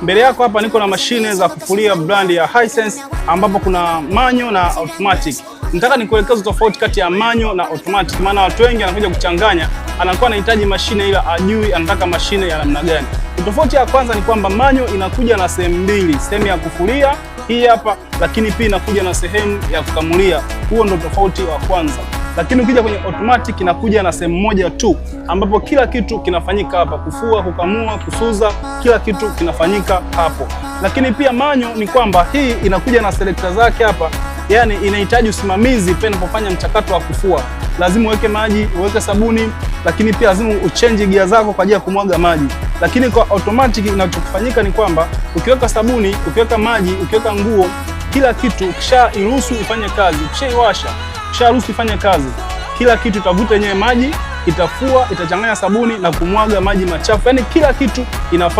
Mbele yako hapa niko na mashine za kufulia brand ya Hisense ambapo kuna manual na automatic. Nataka nikuelekeze tofauti kati ya manual na automatic, maana watu wengi wanakuja kuchanganya, anakuwa anahitaji mashine ila ajui anataka mashine ya namna gani. Tofauti ya kwanza ni kwamba manual inakuja na sehemu mbili, sehemu ya kufulia hii hapa, lakini pia inakuja na sehemu ya kukamulia. Huo ndo tofauti wa kwanza. Lakini ukija kwenye automatic inakuja na sehemu moja tu ambapo kila kitu kinafanyika hapa, kufua, kukamua, kusuza, kila kitu kinafanyika hapo. Lakini pia manual ni kwamba hii inakuja na selector zake hapa, yani inahitaji usimamizi pale unapofanya mchakato wa kufua. Lazima uweke maji, uweke sabuni, lakini pia lazima uchange gia zako kwa ajili ya kumwaga maji. Lakini kwa automatic inachofanyika ni kwamba ukiweka sabuni, ukiweka maji, ukiweka nguo, kila kitu ukishairuhusu ifanye kazi, ukishaiwasha, ukisharuhusu ifanye kazi, kila kitu itavuta yenyewe maji, itafua, itachanganya sabuni na kumwaga maji machafu. Yani kila kitu inafanya